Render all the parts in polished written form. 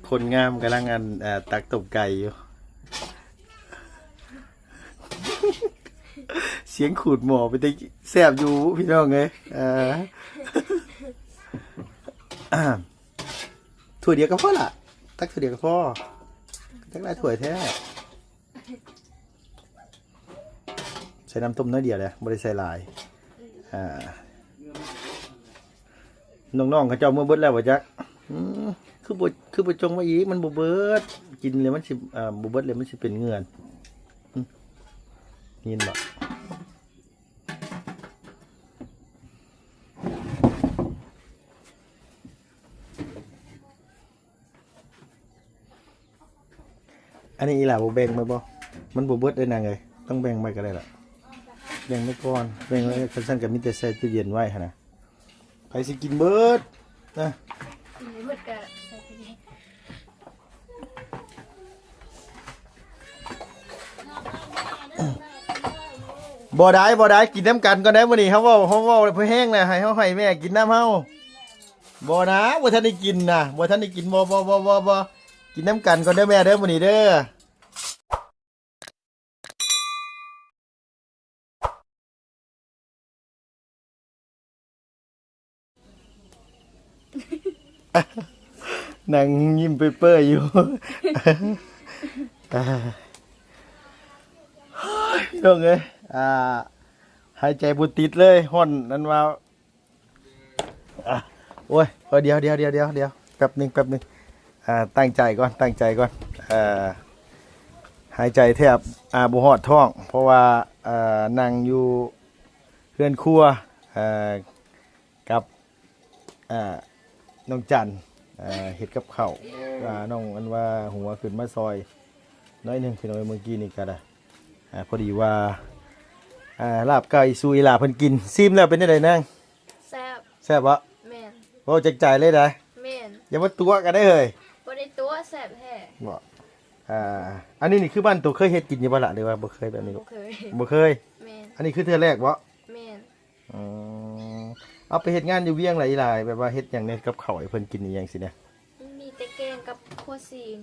คนงามกำลังตักตบไก่อยู่เสียงขูดหมอไปได้แซ่บอยู่พี่น้องไงถั่วเดียวก็พอละตักถั่วเดียวก็พอตักได้ถั่วแท้ใส่น้ำต้มน้อยเดียวเลยบริใส่หลายน้องๆเขาเจ้าเมื่อเบิดแล้วว่าจักคือบ่จงไว้อีกมันบ่เบิดกินเลยมันสิบ่เบิดเลยมันสิเป็นเงื่อนยินบ่อันนี้อีหล่าบ่แบ่งมาบ่มันบ่เบิดได้นางเอ้ยต้องแบ่งไว้ก็ได้ล่ะแบ่งไว้ก่อนแบ่งไว้ซั่นๆก็มีแต่ใส่ตู้เย็นไว้หั่นน่ะใครสิกินเบิดนะเบิดก็ใส่ไปเลยบ่ได้กินน้ำกันก็ได้มื้อนี้เฮาเว้าเพื่อแห้งน่ะให้เฮาให้แม่กินน้ำเฮาบ่นะบ่ทันได้กินน่ะบ่ทันได้กินบ่กินน้ำกันก็ได้แม่เด้อมื้อนี้เด้อนั่งยิ้มเปื่อยๆอยู่พี่น้องเอ้ยหายใจบ่ติดเลยฮ้อนนั่นว่าโอ้ยเดี๋ยวแป๊บนึงตั้งใจก่อนหายใจแทบบ่ฮอดท้องเพราะว่านั่งอยู่เรือนครัวกับน้องจันเฮ็ดกับข้าวน้องอันว่าหัวขึ้นมาซอยน้อยหนึงพี่น้องเมื่อกี้นี่ก็ได้พอดีว่าลาบไก่ซุยลาเพิ่นกินซิมแล้วเป็นจังได๋นางแซ่บบ่แม่นโอ้จักใจเลยได้แม่นอย่ามาตัวกันได้เฮ้ยบ่ได้ตัวแซ่บแท้บ่อันนี้นี่คือบ้านตัวเคยเฮ็ดกินอยู่บ่ล่ะหรือว่าบ่เคยแบบนี้บ่เคยแม่นอันนี้คือเทื่อแรกบ่แม่นเอาไปเฮ็ดงานอยู่เวียงหลายๆแบบว่าเฮ็ดหยังเนี่ยกับข้าวให้เพิ่นกินอีหยังสิเนี่ยมีแต่แกงกับคั่วซีน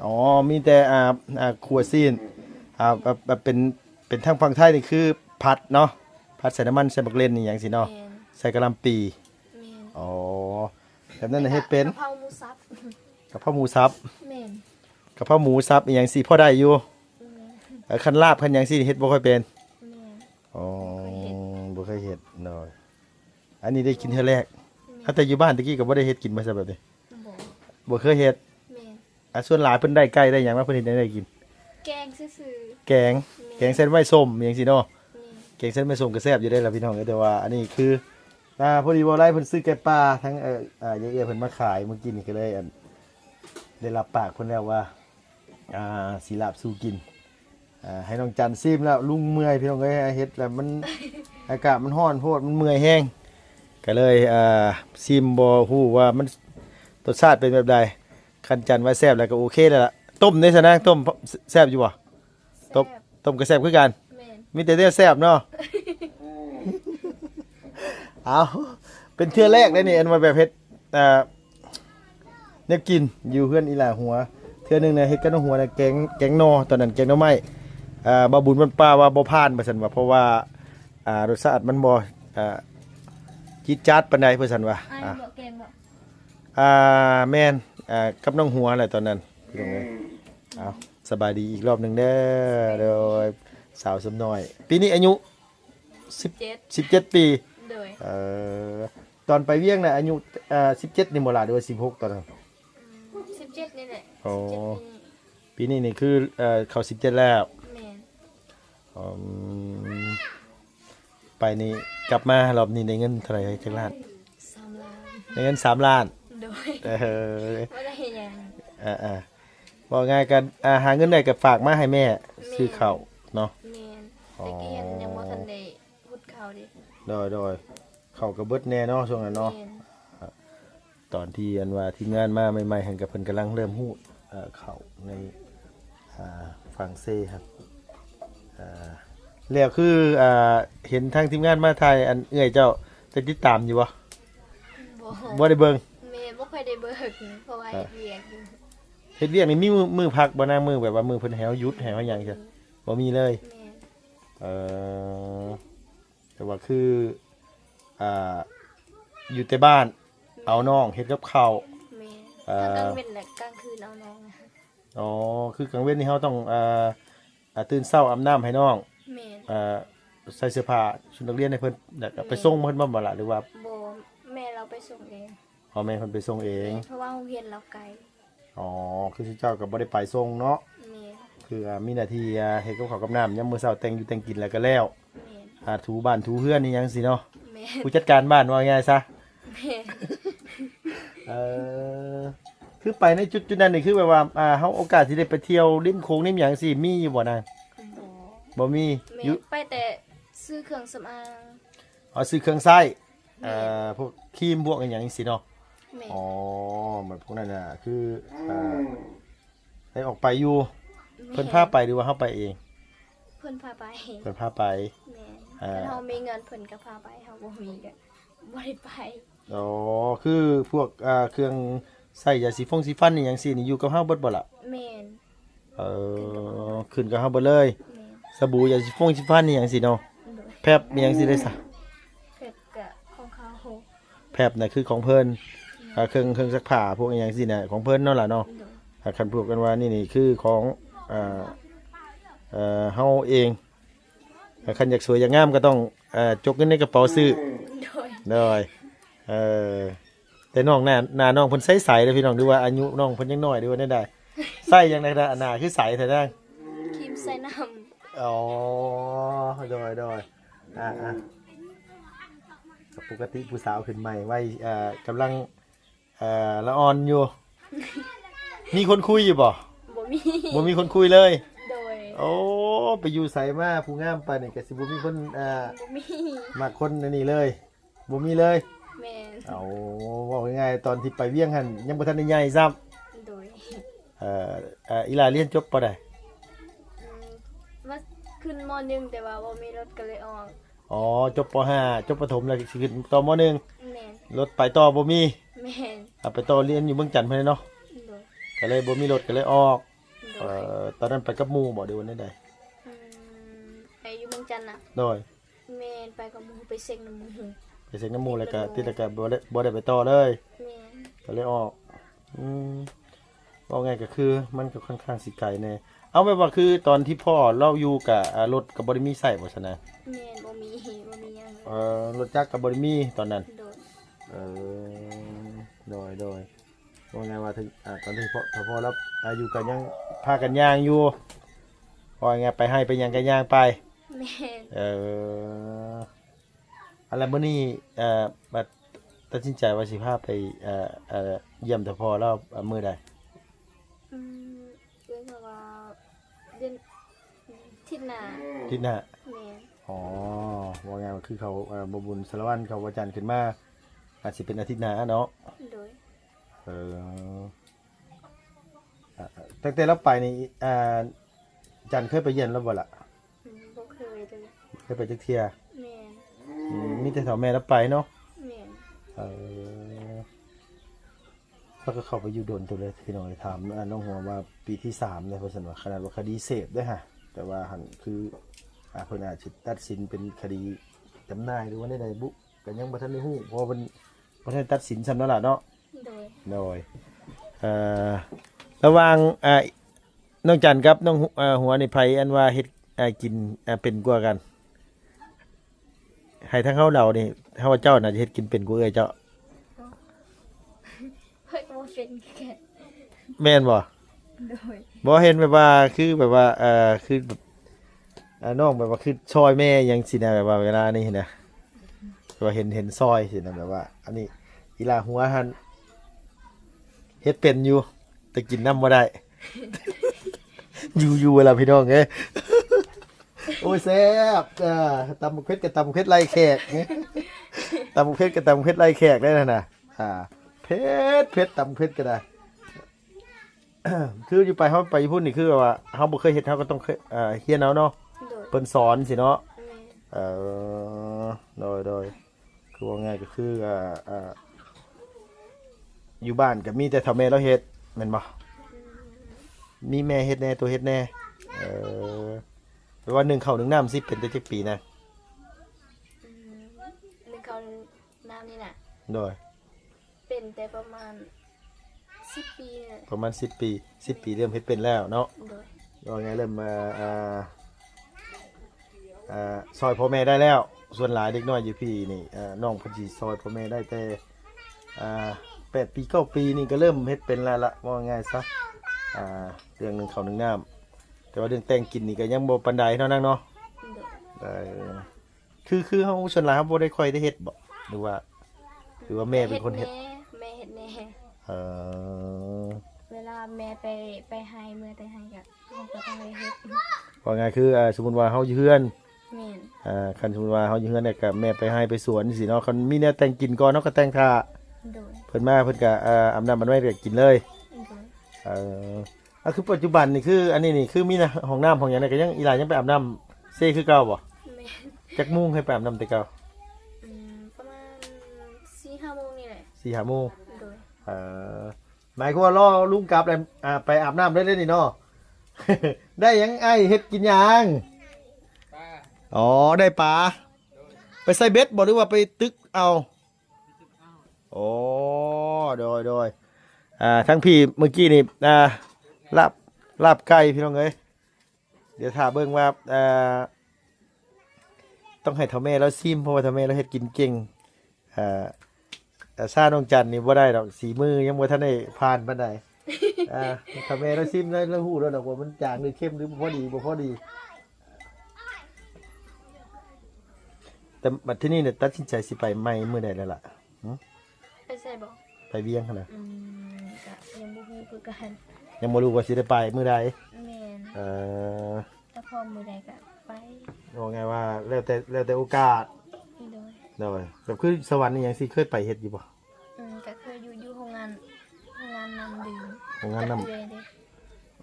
อ๋อมีแต่ครัวซีนแบบเป็นทางฝั่งไทยนี่คือผัดเนาะผัดใส่น้ำมันใส่บักเล่นนี่หยังสิเนาะใส่กะหล่ำปีอ๋อแบบนั้นเฮ็ดเป็นกะเพราหมูสับกะเพราหมูสับแม่นกะเพราหมูสับอีหยังสิพอได้อยู่คันลาบคันหยังสิเฮ็ดบ่ค่อยเป็นอ๋อบ่เคยเฮ็ดเนาะอันนี้ได้กินเทื่อแรกแต่อยู่บ้านตะกี้ก็บ่ได้เฮ็ดกินมาซะแบบนี้บ่เคยเฮ็ดแม่นส่วนหลายเพิ่นได้ไก่ได้หยังมาเพิ่นเฮ็ดได้กินแกงซื่อๆแกงเส้นไว้ส้มอหยังสิเนาะแกงเส้นไว้ส้มก็แซ่บอยู่ได้ล่ะพี่น้องแต่ว่าอันนี้คือพอดีบ่ไล่เพิ่นซื้อไก่ป่าทั้งยายๆเพิ่นมาขายเมื่อกี้นี่ก็เลยได้รับปากเพิ่นแล้วว่าสิลาบสู่กินให้น้องจันซิมแล้วลุงเมื่อยพี่น้องเอ้ยเฮ็ดแล้วมันอากาศมันร้อนโพดมันเมื่อยแห้งก็เลยซิมบ่ฮู้ว่ามันรสชาติเป็นแบบใดคันจันว่าแซ่บแล้วก็โอเคแล้วล่ะต้มได้ซะนะต้มแซ่บอยู่บ่ต้มก็แซ่บคือกันมีแต่แซ่บเนาะเอาเป็นเทื่อแรกเลยนี่อันว่าแบบเฮ็ดเนี่ยกินอยู่เพื่อนอีหล่าหัวเทื่อนึงเนี่ยเฮ็ดกับน้องหัวน่ะแกงนอตอนนั้นแกงหน่อไม้บ่บุญมันป้าว่าบ่ผ่านว่าซั่นว่าเพราะว่ารสชาติมันบ่จี๊ดจ๊าดปานใดเพิ่นซั่นว่าแกงบ่แม่นกับน้องหัวแหละตอนนั้นพี่น้องเอ้ยเอาสบายดีอีกรอบนึงเด้อโดยสาวสำน้อยปีนี้อายุ17ปีโดยตอนไปเวียงน่ะอายุ17นี่บ่ล่ะหรือว่า16ตอนนั้น17นี่แหละอ๋อปีนี้นี่คือเข้า17แล้วแม่นไปนี่กลับมารอบนี้ได้เงินเท่าไหร่จักล้าน3 ล้านได้เงิน3 ล้านโดยบ่ได้เฮ็ดหยังบอกง่ายกันหาเงินได้ก็ฝากมาให้แม่ซื้อข้าวเนาะแม่นแต่กี้ยังบ่ทันได้พุดข้าวดิโดยข้าวก็เบิดแน่เนาะช่วงนั้นเนาะตอนที่อันว่าทีมงานมาใหม่ๆหั่นก็เพิ่นกำลังเริ่มฮู้ข้าวในฝรั่งเศสครับแล้วคือเห็นทางทีมงานมาถ่ายอันเอื้อยเจ้าจะติดตามอยู่บ่ได้เบิ่งแม่น บ่ค่อยได้เบิกเพราะว่าเฮ็ดเวียกอยู่ เฮ็ดเวียกนี่มีมือพักบ่นางมือแบบว่ามือเพิ่นให้เฮาหยุดให้เฮาหยังจ้ะบ่มีเลย แม่น เออแต่ว่าคืออ่าอยู่แต่บ้านเอาน้องเฮ็ดกับข้าว แม่น อ่า ถ้ากลางเว้นและกลางคืนเอาน้องนะ อ๋อคือกลางเว้นนี่เฮาต้องตื่นเช้าอาบน้ำให้น้อง แม่น ใส่เสื้อผ้าชุดนักเรียนให้เพิ่นแล้วก็ไปส่งเพิ่นบ่ล่ะหรือว่า บ่แม่เราไปส่งเอง พ่อแม่เพิ่นไปส่งเอง เพราะว่าโรงเรียนเราไกล อ๋อคือเจ้าก็บ่ได้ไปส่งเนาะ แม่น คือมีหน้าที่เฮ็ดกับข้าวกับน้ำยามมื้อเช้าแต่งอยู่แต่งกินแล้วก็แล้ว แม่น ถูบ้านถูเฮือนนี่หยังสิเนาะ แม่น ผู้จัดการบ้านว่าง่ายซะ แม่น เออคือไปในจุดนั้นนี่คือแบบว่าเฮาโอกาสที่ได้ไปเที่ยวริมโขงริมหยังสิมีอยู่บ่นาง บ่ บ่มี แม่ อยู่ ไปแต่ซื้อเครื่องสำอาง เอาซื้อเครื่องใช้พวกครีมพวกอหยังสิเนาะ แม่น อ๋อมันพวกนั้นน่ะคือได้ออกไปอยู่เพิ่นพาไปหรือว่าเฮาไปเอง เพิ่นพาไป เพิ่นพาไป แม่น อ่า ถ้าเฮามีเงินเพิ่นก็พาไปเฮาบ่มีก็บ่ได้ไป อ๋อคือพวกเครื่องใช้ยาสีฟงสีฟันนี่หยังสินี่อยู่กับเฮาเบิดบ่ล่ะ แม่น ขึ้นกับเฮาเบิดเลย แม่น สบู่ยาสีฟงสีฟันนี่หยังสิเนาะ โดย แพบมีหยังสิได้ซะ เพิ่นก็ของเขา แพบน่ะคือของเพิ่นเครื่องซักผ้าพวกอหยังสิน่ะของเพิ่นเนาะล่ะเนาะ โดย คันพวกกันว่านี่คือของเฮาเองคันอยากสวยอยากงามก็ต้องจกเงินในกระเป๋าซื้อ โดย เลยแต่น้องหน้าน้องเพิ่นใสๆเด้อพี่น้องดูว่าอายุน้องเพิ่นยังน้อยดูว่าได้ใส่ยังไงนะหน้าคือใสแท้ดัง ครีมใส่น้ำ อ๋อโดยปกติผู้สาวขึ้นใหม่ไว้กำลังละอ่อนอยู่ มีคนคุยอยู่บ่ บ่มี บ่มีคนคุยเลย โดย โอ้ไปอยู่ไสมาผู้งามปานนี่ก็สิบ่มีคนบ่มี มักคนอันนี้เลยบ่มีเลย แม่น เอาเว้าง่ายๆตอนที่ไปเวียงหั่นยังบ่ทันได้ใหญ่ซ้ำ โดย อีหลาเรียนจบปานใด มาขึ้นม .1 แต่ว่าบ่มีรถก็เลยออก อ๋อจบป .5 จบประถมแล้วสิขึ้นต่อม .1 แม่น รถไปต่อบ่มี แม่น ไปต่อเรียนอยู่เมืองจันทน์เพิ่นเนาะ โดย ก็เลยบ่มีรถก็เลยออก โดย ตอนนั้นไปกับหมู่บ่ได้วันใด ไปอยู่เมืองจันทน์น่ะ โดย แม่นไปกับหมู่ไปเซ็งน้ำหมู่ ไปเซ็งน้ำหมู่แล้วก็ติดแล้วก็บ่ได้ไปต่อเลย แม่น ก็เลยออกว่าไงก็คือมันก็ค่อนข้างสิไกลแน่เอาแบบว่าคือตอนที่พ่อเราอยู่กับรถก็บ่ได้มีใช้บ่ซั่นนะ แม่นบ่มีหยังเลย รถจักรก็บ่ได้มีตอนนั้น โดย โดยว่าไงว่าถึงตอนที่พ่อแล้วอยู่กันยังพากันย่างอยู่ว่าไงไปให้ไปหยังกันย่างไป แม่น อะไรมื้อนี้บัดตัดสินใจว่าสิพาไปเยี่ยมแต่พ่อแล้วมื้อใด เรียกว่าเดือนทิศหน้า อาทิตย์หน้า แม่น อ๋อว่าไงว่าคือเขาบ่บุญสารวัตรเขาวันจันทร์ขึ้นมาอาจสิเป็นอาทิตย์หน้าเนาะ โดย ตั้งแต่เราไปนี่จันทร์เคยไปเยี่ยมแล้วบ่ล่ะ บ่เคยเลย เคยไปจักเที่ย แม่น มีแต่เฒ่าแม่เราไปเนาะ แม่น แล้วก็เข้าไปอยู่โดนตัวเลยพี่น้องถามน้องหัวว่าปีที่3เลยเพราะฉะนั้นว่าขนาดว่าคดีเสพด้วยฮะแต่ว่าหันคือเพิ่นอาจสิตัดสินเป็นคดีจำหน่ายหรือว่าใดๆบุก็ยังบ่ทันได้ฮู้เพราะว่าเพิ่นบ่ทันตัดสินซ้ำนั่นล่ะเนาะ โดย ระหว่างน้องจันกับน้องหัวนี่ไผอันว่าเฮ็ดกินเป็นกว่ากันให้ทั้งเฮาเรานี่เฮาว่าเจ้าน่าจะเฮ็ดกินเป็นกว่าเอ้ยเจ้า เฮ้ยบ่เป็นแค่ แม่นบ่ โดย บ่เห็นแบบว่าคือแบบว่าคือแบบน้องแบบว่าคือซอยแม่หยังสินะแบบว่าเวลานี้นะแบบว่าเห็นซอยสินะแบบว่า อันนี้อีหลาหัวหันเฮ็ดเป็นอยู่แต่กินน้ำบ่ได้ อยู่เวลาพี่น้องเอ้ย โอ้ยแซ่บตำเพชรกับตำเพชรไล่แขกไงตำเพชรกับตำเพชรไล่แขกได้นะนะเพชรตำเพชรก็ได้ คืออยู่ไปเฮาไปพุ่นนี่คือว่าเฮาบ่เคยเฮ็ดเฮาก็ต้องเฮียนเอาเนาะ โดย เพิ่นสอนสิเนาะ แม่น โดยคือว่าง่ายก็คือ อยู่บ้านก็มีแต่เฒ่าแม่เราเฮ็ดแม่นบ่ อืม มีแม่เฮ็ดแน่ตัวเฮ็ดแน่เออแปลว่า1ข้าว1น้ำสิเป็นแต่จักปีนะ อืมนึกเขาน้ำนี่น่ะ โดย เป็นแต่ประมาณ10 ปีเนี่ย ประมาณ10 ปี10 ปีเริ่มเฮ็ดเป็นแล้วเนาะ โดย ว่าไงเริ่มมาซอยพ่อแม่ได้แล้ว ส่วนหลายเด็กน้อยอยู่พี่นี่น้องเพิ่นสิซอยพ่อแม่ได้แต่8 ปี9 ปีนี่ก็เริ่มเฮ็ดเป็นแล้วล่ะว่าง่ายซะเรื่องหนึงข้าวหนึงน้ำแต่ว่าเรื่องแต่งกินนี่ก็ยังบ่ปานใดเท่านั้นเนาะ โดย คือเฮาส่วนหลายเฮาบ่ได้ค่อยได้เฮ็ดบ่หรือว่าแม่เป็นคนเฮ็ด แม่เฮ็ดแน่ เอ่อ เวลาแม่ไปให้เมื่อแต่ให้ก็เฮาก็ต้องไปเฮ็ด ว่าไงคือสมมุติว่าเฮาอยู่เฮือน แม่น คันสมมุติว่าเฮาอยู่เฮือนเนี่ยก็แม่ไปให้ไปสวนสิเนาะคันมีแนวแต่งกินก่อนเนาะก็แต่งท่า โดย เพิ่นมาเพิ่นก็อาบน้ำมันไว้ก็กินเลย โดย คือปัจจุบันนี่คืออันนี้นี่คือมีนะห้องน้ำห้องหยังนี่ก็ยังอีหลานยังไปอาบน้ำเซ่คือเก่าบ่ แม่น จักโมงให้ไปอาบน้ำแต่เก่า ประมาณ 4-5 โมงนี่แหละ 4-5โมง โดย หมายความว่ารอลุงกลับแล้วไปอาบน้ำได้เลยนี่เนาะ ได้หยังไอ้เฮ็ดกินหยังอ๋อได้ปลาไปใส่เบ็ดบ่หรือว่าไปตึกเอาโอ้โดยทั้งพี่เมื่อกี้นี่ลาบไก่พี่น้องเอ้ยเดี๋ยวถ้าเบิ่งว่าต้องให้เฒ่าแม่แล้วซิมเพราะว่าเฒ่าแม่เราเฮ็ดกินเก่งซาน้องจันนี่บ่ได้ดอกสีมือยังบ่ทันได้ผ่านปานใดเฒ่าแม่เราซิมแล้วฮู้แล้วดอกว่ามันจางหรือเข้มหรือบ่พอดีแต่บัดที่นี่เนี่ยตัดสินใจสิไปใหม่มื้อใดแล้วล่ะ ไปใส่บ่ ไปเวียงหั่นน่ะ ก็ยังบ่ฮู้คือกัน ยังบ่รู้ว่าสิได้ไปมื้อใด แม่น Ờ, ถ้าพร้อมมื้อใดก็ไป บอกไงว่าแล้วแต่โอกาส โดย เลยแบบคือสวรรค์นี่ยังสิเคยไปเฮ็ดอยู่บ่ ก็เคยอยู่โรงงานน้ำดื่ม โรงงานน้ำ กับเดือนเด้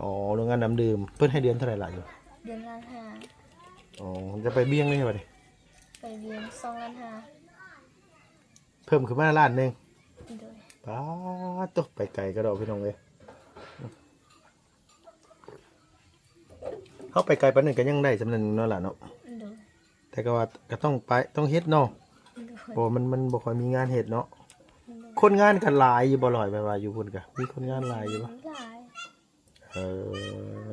อ๋อโรงงานน้ำดื่มเพิ่นให้เดือนเท่าไหร่ล่ะอยู่ เดือนล้านห้า อ๋อจะไปเบี้ยงเลยบ่ดิ ไปเรียน2 ล้านห้า เพิ่มขึ้นมาล้านหนึง โดย ป๊าดตกไปไกลก็ดอกพี่น้องเอ้ยเฮาไปไกลปานนั้นก็ยังได้สำนั้นเนาะล่ะเนาะ โดย แต่ก็ว่าก็ต้องไปต้องเฮ็ดเนาะ โดย เพราะมันบ่ค่อยมีงานเฮ็ดเนาะคนงานก็หลายอยู่บ่ลอยไปว่าอยู่พุ่นก็มีคนงานหลายอยู่บ่ หลาย เออ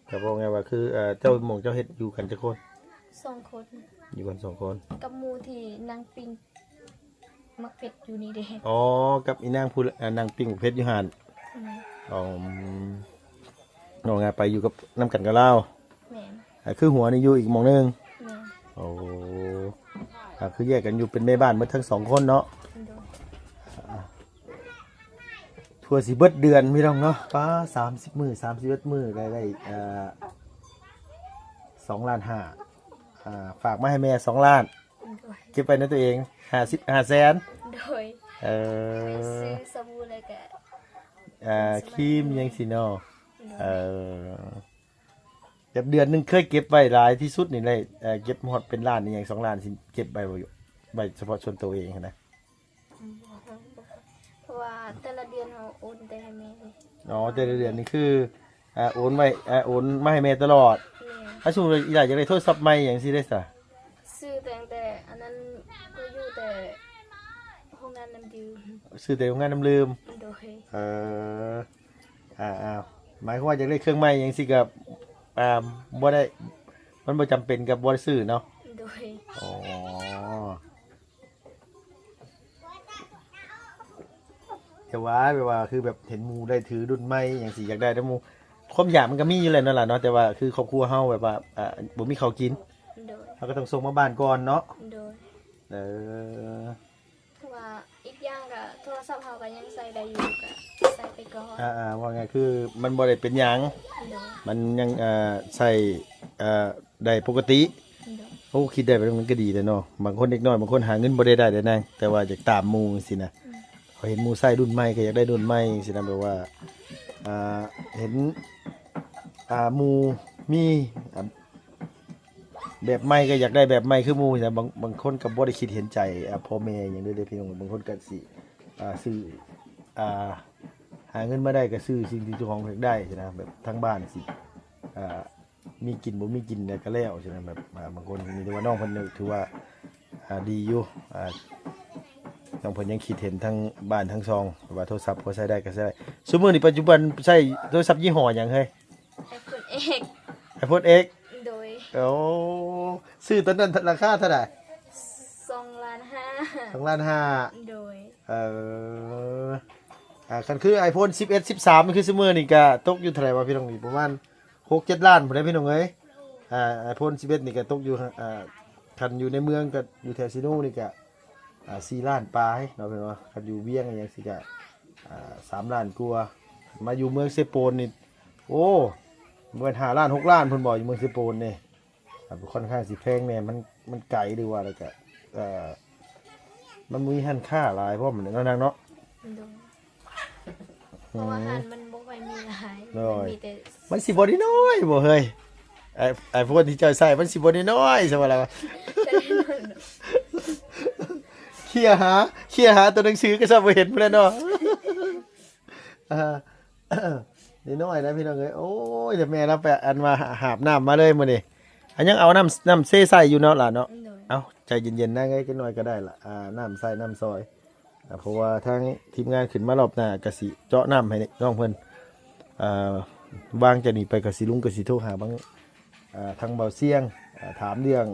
แต่บอกไงว่าคือเจ้าหมองเจ้าเฮ็ดอยู่กันจักคน 2 คน อยู่กัน2 คน กับหมู่ที่นางปิงมักเป็ดอยู่นี่เด้ อ๋อกับอีนางผู้นางปิ้งเพชรอยู่หั่นอ๋อน้องไงไปอยู่กับน้ำกันกับเรา แม่น คือหัวนี่อยู่อีกหมองหนึง แม่น โอ้คือแยกกันอยู่เป็นแม่บ้านหมดทั้ง2 คนเนาะ โดย ทั่วสิเบิดเดือนพี่น้องเนาะป้า30 มื้อ31 มื้อได้2.5 ล้านฝากมาให้แม่2 ล้าน โดย เก็บไปในตัวเอง5แสน โดย เอ ซื้ อ อสบู่เลยก็ ครีมยังสิเนาะแบบเดือนหนึงเคยเก็บไว้หลายที่สุดนี่เลยเก็บหมดเป็นล้านนี่อย่าง2 ล้านสิเก็บไว้บ่อยู่ไว้เฉพาะส่วนตัวเองนะ เพราะว่าแต่ละเดือนเราโอนแต่ให้แม่เลย อ๋อแต่ละเดือนนี่คือโอนไว้โอนมาให้แม่ตลอด แม่ ถ้าสมมุติว่าอีหลานอยากได้โทรศัพท์ใหม่อย่างสิได้ซะ ซื้อแต่อันนั้นก็อยู่แต่ห้องงานน้ำดื่ม ซื้อแต่โรงงานน้ำลืม โดย หมายความว่าอยากได้เครื่องใหม่อย่างสิกับบ่ได้มันบ่จำเป็นกับบ่ได้ซื้อเนาะ โดย อ๋อแต่ว่าแบบว่าคือแบบเห็นหมูได้ถือรุ่นใหม่อย่างสิอยากได้แต่หมูความอยากมันก็มีอยู่แหละนั่นแหละเนาะแต่ว่าคือครอบครัวเฮาแบบว่าบ่มีข้าวกิน โดย เฮาก็ต้องส่งมาบ้านก่อนเนาะ โดย เออ เพราะว่าอีกอย่างก็โทรศัพท์เราก็ยังใส่ได้อยู่ก็ใส่ไปก่อน ว่าไงคือมันบ่ได้เป็นหยัง โดย มันยังใส่ได้ปกติ โดย โอ้คิดได้แบบนั้นมันก็ดีเลยเนาะบางคนเด็กน้อยบางคนหาเงินบ่ได้นางแต่ว่าอยากตามหมู่สินะพอเห็นหมู่ใส่รุ่นใหม่ก็อยากได้รุ่นใหม่สินะแบบว่าเห็นหมู่มีแบบใหม่ก็อยากได้แบบใหม่คือหมู่นะบางคนก็บ่ได้คิดเห็นใจพ่อแม่อย่างเด้อพี่น้องบางคนก็สิซื้อ หาเงินมาได้ก็ซื้อสิ่งที่เจ้าของอยากได้ใช่นะแบบทั้งบ้านสิมีกินบ่มีกินเนี่ยก็แล้วใช่ไหมแบบบางคนมีแต่ว่าน้องเพิ่นถือว่าดีอยู่น้องเพิ่นยังคิดเห็นทั้งบ้านทั้งซองว่าโทรศัพท์พอใช้ได้ก็ใช้ได้ซุมื้อนี้ปัจจุบันใช้โทรศัพท์ยี่ห้อหยังเฮ้ย iPhone X iPhone X โดย โอ้ซื้อตอนนั้นราคาเท่าไหร่2,500,000 2,500,000โดยคันคือ iPhone 11 13มันคือซุมื้อนี่ก็ตกอยู่เท่าไหร่วะพี่น้องนี่ประมาณ 6-7 ล้านพุ่นเด้พี่น้องเอ้ยiPhone 11นี่ก็ตกอยู่คันอยู่ในเมืองก็อยู่แถวซิโนนี่ก็4 ล้านปลายเนาะเพิ่นว่าคันอยู่เวียงอย่างสิก็3 ล้านกว่ามาอยู่เมืองเซโปนนี่โอ้เงิน5 ล้าน 6 ล้านเพิ่นบอกอยู่เมืองเซโปนนี่ค่อนข้างสิแพงแน่มันไกลดีว่าแล้วก็มันมีหันค่าหลายเพราะมันเนาะนางเนาะ โดยเพราะว่าอาหารมันบ่ค่อยมีหลาย น้อย มีแต่ มันสิบ่ได้น้อยบ่เฮ้ยไอ้พวกที่เจ้าใส่มันสิบ่ได้น้อยใช่บ่ล่ะเคลียร์หาตัวหนังสือก็ซะบ่เห็นพุ่นแล้วเนาะนี่น้อยนะพี่น้องเอ้ยโอ้ยแต่แม่เราไปอันมาหาบน้ำมาเลยมื้อนี้อันยังเอาน้ำเซใส่อยู่เนาะล่ะเนาะ โดย เอาใจเย็นๆนะไงก็น้อยก็ได้ล่ะน้ำใส่น้ำซอยเพราะว่าทางทีมงานขึ้นมารอบหน้ากะสิเจาะน้ำให้น้องเพิ่นวางจะหนีไปกะสิลุงกะสิโทรหาบางทางเบาเสียงถามเรื่อง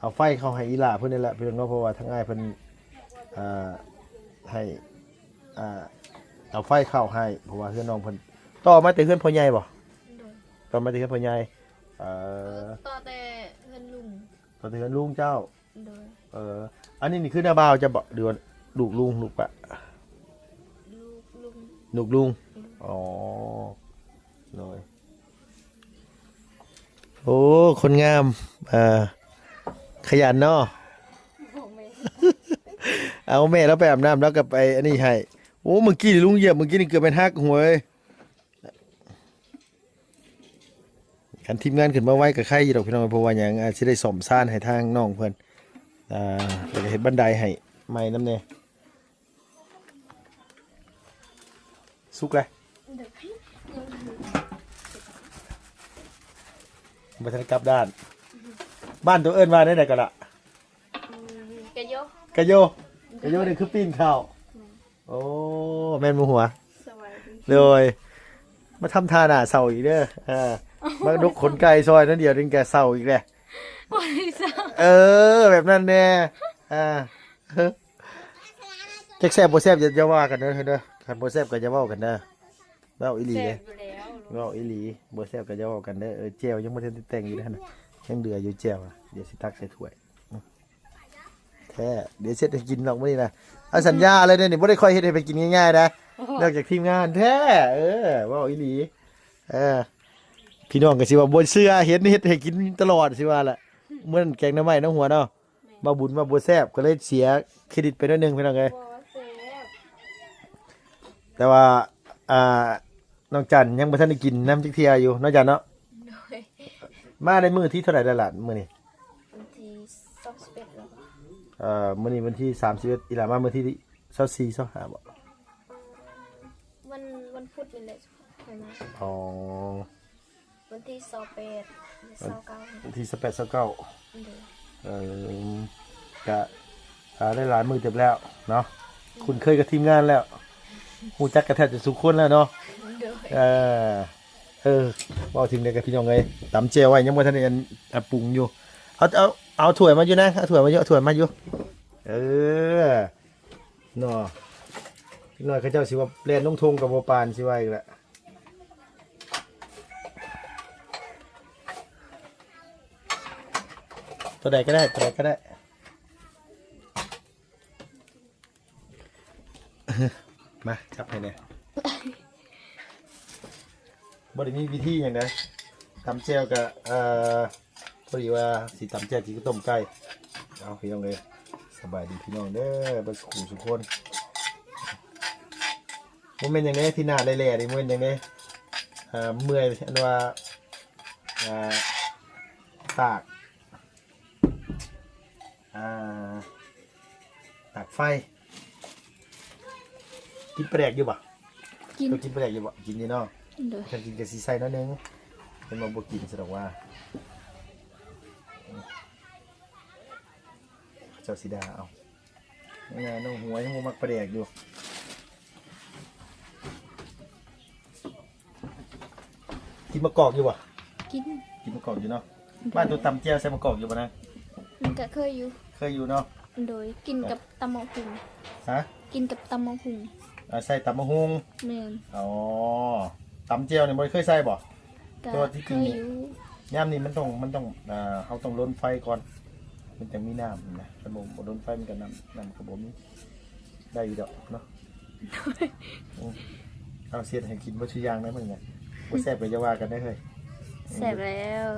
เอาไฟเข้าให้อีหล่าเพิ่นนี่แหละเพิ่นเนาะเพราะว่าทางอ้ายเพิ่นให้เอาไฟเข้าให้เพราะว่าเพื่อนน้องเพิ่นต่อมาแต่เพื่อนพ่อใหญ่บ่ โดย ต่อมาแต่เพื่อนพ่อใหญ่ต่อแต่เพื่อนลุง ต่อแต่เพื่อนลุงเจ้า โดย อันนี้นี่คือหน้าบ่าวจะบอกเดือนลูกลุงลูกปะ ลุง ลูกลุงอ๋อเลยโอ้คนงามขยันเนาะ ผมไม่ เอาแม่แล้วไปอาบน้ำแล้วก็ไปอันนี้ให้โอ้เมื่อกี้ลุงเหยียบเมื่อกี้นี่เกือบเป็นหักหัวเลยคันทีมงานขึ้นมาไว้กับใครอยู่ดอกพี่น้องเพราะว่าอย่างสิได้สมซ่านให้ทางน้องเพิ่นแล้วก็เฮ็ดบันไดให้ใหม่น้ำแน่สุกเลย เดี๋ยวพี่ยังถือ บัทันกลับด้านบ้านตัวเอิ้นว่าได้ไหนก็ละ กระยก กะโยนี่คือปีนข้าวโอ้แม่นบ่หัว สวัสดี เลยมาทำทาหน้าเศร้าอีกเด้อมาดุกขนไก่ซอยนั่นเดียวนึงแกเศร้าอีกแหละ วันที่สาม แบบนั้นแน่แจ็คแซ่บบ่แซ่บอย่าว่ากันเด้อคันบ่แซ่บก็อย่าเว้ากันเด้อเว้าอีหลี เสร็ เด้ จอยู่แล้ว เว้าอีหลีบ่แซ่บก็อย่าเว้ากันเด้อแจ่วยังบ่ทันได้แต่งอยู่นั่นน่ะยังเหลืออยู่แจ่วเดี๋ยวสิตักใส่ถ้วยแท้เดี๋ยวเสร็จให้กินดอกมื้อนี้นะเอาสัญญาเลยเด้อนี่บ่ได้ค่อยเฮ็ดให้ไปกินง่ายๆนะนอกจากทีมงานแท้เว้าอีหลีพี่น้องก็สิว่าบ่เชื่อเห็นเฮ็ดให้กินตลอดสิว่าล่ะเหมือนแกงหน่อไม้น้ำหัวเนาะบ่บุญว่าบ่แซ่บก็เลยเสียเครดิตไปหน่อยนึงพี่น้องเอ้ย บอกว่าเสร็จ แต่ว่าน้องจันยังบ่ทันได้กินน้ำจักเที่ยอยู่เนาะจันเนาะ โดย มาในมื้อที่เท่าไหร่แล้วล่ะมื้อนี้ วันที่21แล้วก็ มื้อนี้วันที่31อีหลามามื้อที่24 25บ่ วันพุธนี่แหละใช่ไหม อ๋อ วันที่28 29 วันที่28 29 โดย ก็ได้หลายมื้อเต็มแล้วเนาะคุณเคยกับทีมงานแล้วฮู้จักกันแทบจะทุกคนแล้วเนาะ โดย บอกถึงเด็กกับพี่น้องเลยตำเจียวไว้ยังไม่ทันได้ปรุงอยู่เอาถ้วยมาอยู่นะเอาถ้วยมาเยอะถ้วยมาอยู่เนาะพี่น้อยเขาเจ้าสิว่าเล่นลงทงกับโบปานสิว่าอีกแหละตัวใดก็ได้ตัวใดก็ได้ มาจับให้เนี่ยบ่ได้มีวิธีอย่างใดตำแจ่วกับพอดีว่าสิตำแจ่วสิก็ต้มไก่เอาพี่น้องเลยสบายดีพี่น้องเด้อบ่สุขสุขคนบ่แม่นอย่างนี้ที่หน้าแหล่ๆนี่บ่แม่นอย่างนี้เมื่อยอันว่าตากตากไฟ กินปลาแดกอยู่บ่ กิน เรากินปลาแดกอยู่บ่กินนี่เนาะ โดย ฉันกินกับซีไซน้อยนึงเป็นมาบ่กินสะดอกว่าเจ้าสีดาเอานี่นะน้องหัวยังมักปลาแดกอยู่กินมะกอกอยู่บ่ กิน กินมะกอกอยู่เนาะบ้านตัวตำแจ่วใส่มะกอกอยู่บ่นะ มันก็เคยอยู่ เคยอยู่เนาะ โดยกินกับตำมะฮุง ฮะ กินกับตำมะฮุง ใส่ตำมะฮุง แม่น อ๋อตำแจ่วเนี่ยบ่เคยใส่บ่ ก็ ตัวที่ เค กิน ย นี่ อยู่ ย่ามนี้มันต้องเขาต้องล้นไฟก่อนมันจะมีน้ำนะถ้าบ่ล้นไฟมันก็น้ำกระบอกนี้ได้อยู่ดอกเนาะเอาเสียดให้กินบ่ชื่อยางได้มึงเนี่ยบ่แซ่บก็จะว่ากันได้เฮ้ย แซ่บแล้ว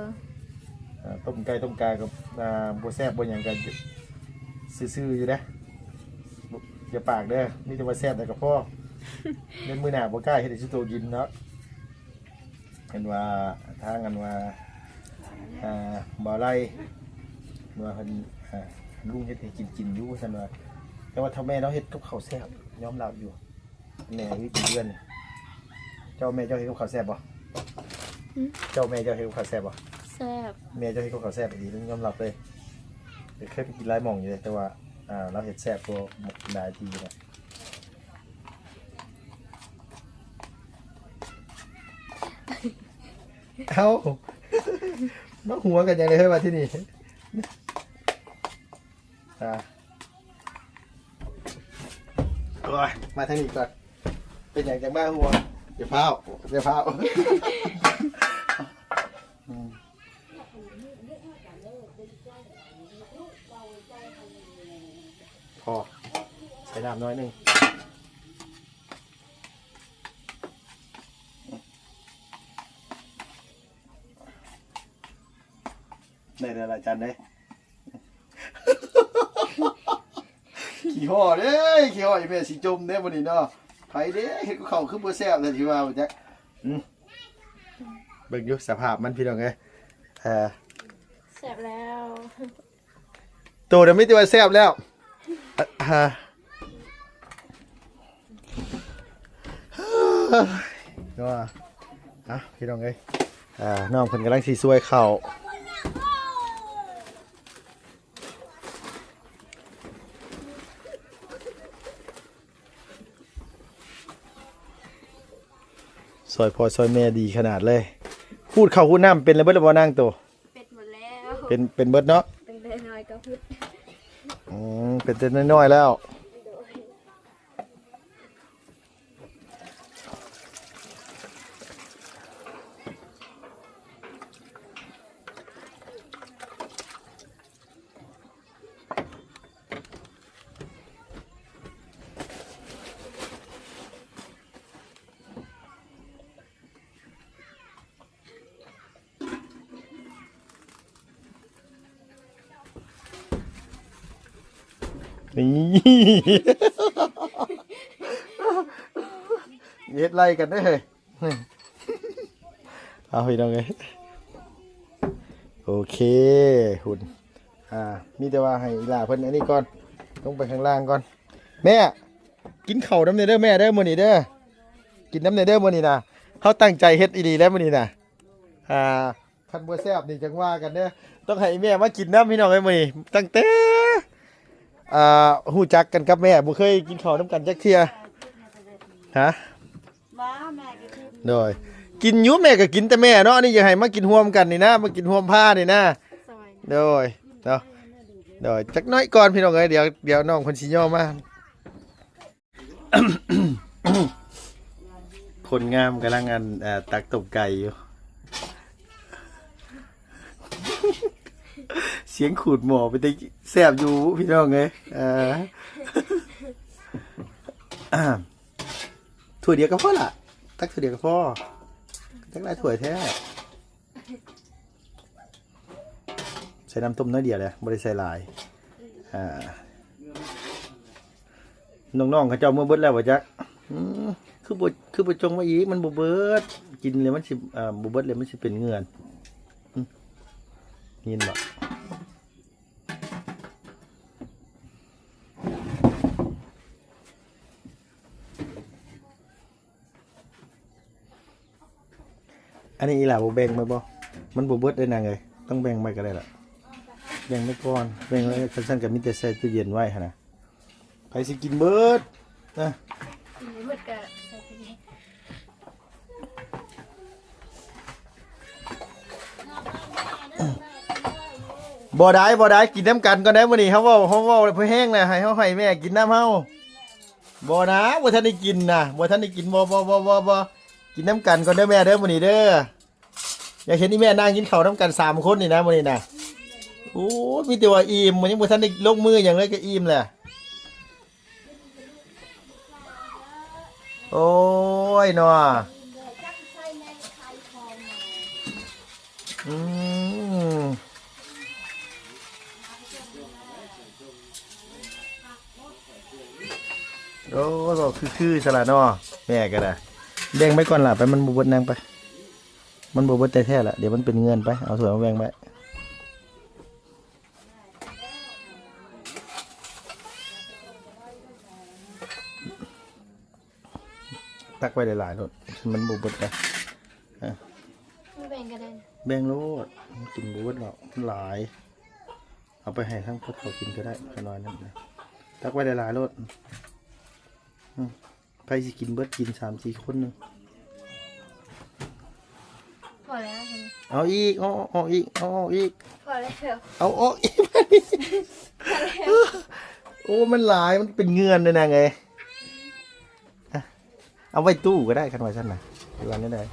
ต้มไก่ต้มกากับบ่แซ่บบ่หยังกันซื่อๆอยู่นะอย่าปากเด้อมีแต่ว่าแซ่บแต่กับพ่อเล่นมื้อหน้าบ่กล้าเฮ็ดให้สิโตกินเนาะเห็นว่าทางกันว่าบ่ไล่ว่าเพิ่นลุงเฮ็ดให้กินอยู่ซั่นว่าแต่ว่าถ้าแม่เราเฮ็ดกับข้าวแซ่บยอมรับอยู่แม่วิธีเดือนเจ้าแม่เจ้าเฮ็ดกับข้าวแซ่บบ่เจ้าแม่เจ้าเฮ็ดกับข้าวแซ่บบ่ แซ่บ แม่เจ้าเฮ็ดกับข้าวแซ่บดีต้องยอมรับเลยเคยไปกินหลายหม่องอยู่เลยแต่ว่าเราเฮ็ดแซ่บกว่าหมกหลายทีนะเอ้ามาหัวกันยังเลยเฮ้ยมาที่นี่โอ้ยมาทางนี้ก่อนเป็นอย่างจังบ้าหัวเดี๋ยวพาวพอใส่น้ำน้อยหนึงได้แล้วอาจารย์ได้ ขี้ห่อเด้ขี้ห่ออีเมสิจมเด้บ่นี่เนาะไผเด้เฮ็ดกับข้าวคือบ่แซ่บเลยที่ว่าบ่จักเบิ่งอยู่สภาพมันพี่น้องเอ้ยแซ่บแล้ว โตเดี๋ยวมีแต่ว่าแซ่บแล้วก็พี่น้องเอ้ยน้องเพิ่นกำลังสิซวยข้าวซอยพ่อซอยแม่ดีขนาดเลยพูดเข้าพูดน้ำเป็นเลยเบิดแล้วบ่นั่งตัว เป็ดหมดแล้ว เป็นเบิดเนาะ ตั้งแต่น้อยก็พุด เป็นแต่น้อยๆแล้วนี่ เย็ดไล่กันได้เลยเอาไปน้องเลยโอเคหุ่นมีแต่ว่าให้อีหล่าเพิ่นอันนี้ก่อนลงไปข้างล่างก่อนแม่กินข้าวน้ำเนเด้อแม่เด้อมื้อนี้เด้อกินน้ำเนเด้อมื้อนี้นะเขาตั้งใจเฮ็ดอีดีแล้วมื้อนี้นะคันบ่แซ่บนี่จังว่ากันเด้อต้องให้แม่มากินน้ำพี่น้องเอ้ยมื้อนี้ตั้งแต่ฮู้จักกันกับแม่บ่เคยกินข้าวน้ำกันจักเที่ยฮะโดยกินอยู่แม่ก็กินแต่แม่เนาะนี่อย่าให้มากินร่วมกันนี่นะมากินร่วมผ้านี่นะโดยเนาะโดยจักน้อยก่อนพี่น้องเอ้ยเดี๋ยวน้องเพิ่นสิย่อมา คนงามกำลังตักตบไก่อยู่ เสียงขูดหมอไปได้แซ่บอยู่พี่น้องเอ้ยถั่วเดียวก็พอละตักถั่วเดียวก็พอตักหลายถั่วแท้ใส่น้ำต้มน้อยเดียวเลยบริใส่หลายน้องๆเขาเจ้าเมื่อเบิดแล้วว่าจักคือบ่จงมาอีกมันบ่เบิดกินเลยมันสิบ่เบิดเลยมันสิเป็นเงื่อนยินบ่ อันนี้อีหล่าบ่แบ่งมาบ่มันบ่เบิดได้นางเอ้ยต้องแบ่งไว้ก็ได้ล่ะแบ่งไว้ก่อนแบ่งไว้คันซั่นก็มีแต่ใส่ตู้เย็นไว้หั่นน่ะไผสิกินเบิดนะ กินหมดก็ใส่ตู้เย็น บ่ได้กินน้ำกันก็ได้มื้อนี้เฮาเว้าเพื่อแห้งนะให้เฮาให้แม่กินน้ำเฮาบ่นะบ่ทันได้กินนะบ่ทันได้กินบ่กินน้ำกันก่อนเด้อแม่เด้อมื้อนี้เด้ออยากเห็นอีแม่นั่งกินข้าวน้ำกัน3คนนี่นะมื้อนี้นะโอ้มีแต่ว่าอิ่มมันยังบ่ทันได้ลงมือหยังเลยก็อิ่มแหละโอ้ยเนาะอืมโอ้ก็คือสละเนาะแม่ก็ได้แบ่งไปก่อนล่ะไปมันบ่เบิดนางไปมันบ่เบิดแท้ๆล่ะเดี๋ยวมันเป็นเงินไปเอาส่วนมาแบ่งไปตักไว้หลายๆโลดมันบ่เบิดไป ไม่แบ่งกันเลย แบ่งโลดมันกินบ่เบิดหรอกมันหลายเอาไปให้ทั้งพวกเขากินก็ได้ขน้อยนั่นนะตักไว้หลายๆโลดใครสิกินเบิดกิน3-4คนนึง พอแล้วใช่ไหม เอาอีกเอาอีกเอาอีก พอแล้ว เอาอีกโอ้มันหลายมันเป็นเงื่อนเลยนะไงอ่ะเอาไว้ตู้ก็ได้คันไว้ชั้นนะดูวันนี้ได้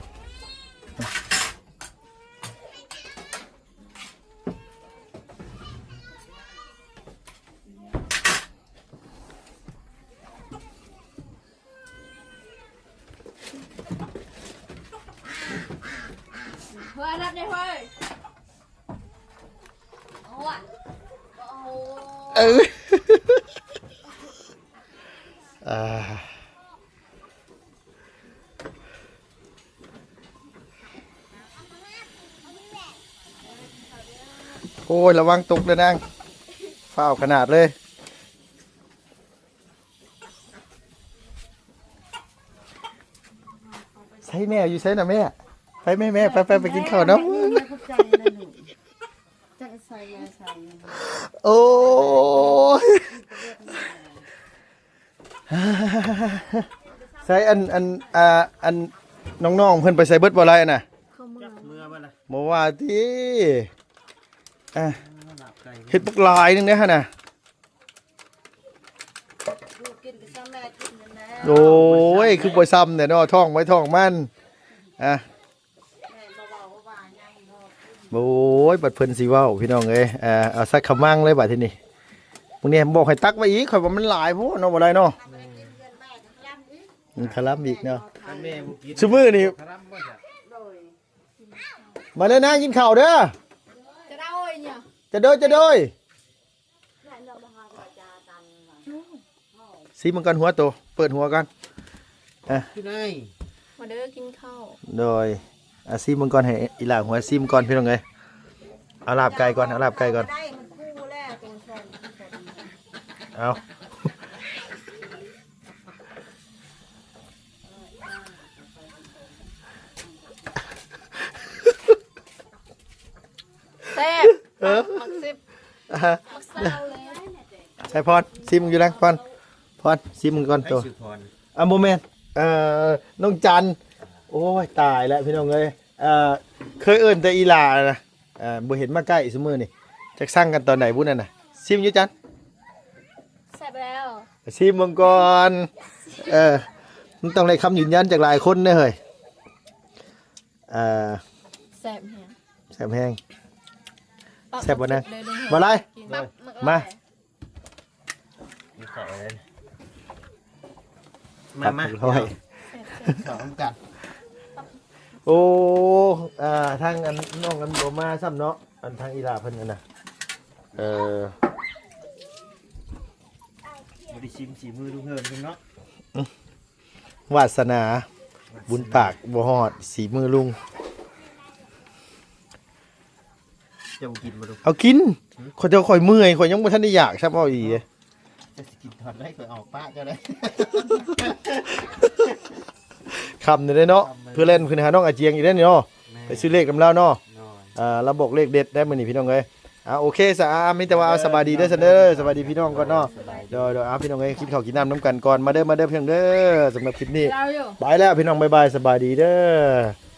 เฮ้ยรับได้เฮ้ยโอ้ยโอ้ เอออ่าโอ้ยระวังตกเลยนางฝ้าวขนาดเลยใช่แม่อยู่ใช่นะแม่ไปแม่ไปกินข้าวเนาะ เข้าใจนะหนูจะใส่ยาใส่ โอ้ยใส่อันน้องๆเพิ่นไปใส่เบิดบ่ไรน่ะ เข้ามือ เมื่อวันละ บ่ว่าติเฮ็ดปักลายนึงเด้อหั่นน่ะ ลูกกินกับซ้ำแม่กินนะ โอ้ยคือบ่ซ้ำเนี่ยเนาะท้องไว้ท้องมันแอ่ะม่เบาๆว่ายังเนาะ โอ้ยบัดเพิ่นสิเว้าพี่น้องเอ้ยเอาสักคำมั่งเลยบัดทีนี้มื้อนี้บอกให้ตักไว้อีกข่อยว่ามันหลายโพดเนาะบ่ได้เนาะมันคลำอีกเนาะ ท่านแม่บุกิน ซุมื้อนี่ ทำบ่จ้ะ โดย มาเลยนะกินข้าวเด้อ จะได้โอ้ยเนี่ย จะโดยซีมังกรหัวโตเปิดหัวกัน พี่นาย มาเด้อกินข้าว โดยซีมังกรให้อีหล่าหัวซีมังกรพี่น้องเอ้ยเอาลาบไก่ก่อนเอาลาบไก่ก่อน ได้มันคู่แล้วตัวแทน เอา แซ่บมักซิบมักเศร้าเลย ใช่พรซีมึงอยู่นะพรซีมึงก่อน ไอ้ ตัว สุพร โมเมนต์น้องจันโอ้ยตายแล้วพี่น้องเอ้ยเคยเอิ้นแต่อีหลานะบ่เห็นมาใกล้ซุมื้อนี่จักสั่งกันตอนไหนบุญนั่นน่ะซิมอยู่จัน แซ่บแล้ว ซิมมังกรมันต้องได้คำยืนยันจากหลายคนเด้อเฮ้ยแซ่บแฮง แซ่บแห้ง แซ่บบ่นะ เลยดึง มาไล่ ปั๊บ มา มีข้าวอะไรมา ตัด มา ร้อย ข้าวน้ำกัน โอ้ทางอันน้องอันโบมาซ้ำเนาะอันทางอีหลาเพิ่นนั่นน่ะบริชิมสีมือลุงเฮิร์นเนาะ วาสนาบุญปากบ่ฮอดสีมือลุง จะกินมาดู เอากินข่อยจะข่อยเมื่อยข่อยยังบ่ทันได้อยากครับเอาอีก จะกินทอดได้ก็ออกป้าจะได้ คำนี่ได้เนาะเพื่อเล่นเพื่อหาน้องอาเจียงอีกได้เนาะ แม่ ไปซื้อเลขกับเราเนาะ น้อย เราบอกเลขเด็ดได้มื้อนี้พี่น้องเอ้ยโอเคซะมีแต่ว่าเอาสบายดีเด้อซันเด้อสบายดีพี่น้องก่อนเนาะเดี๋ยวพี่น้องเอ้ยกินข้าวกินน้ำน้ำกันก่อนมาเด้อพี่น้องเด้อสำหรับคลิปนี้ เราอยู่ ไปแล้วพี่น้องบ๊ายบายสบายดีเด้อ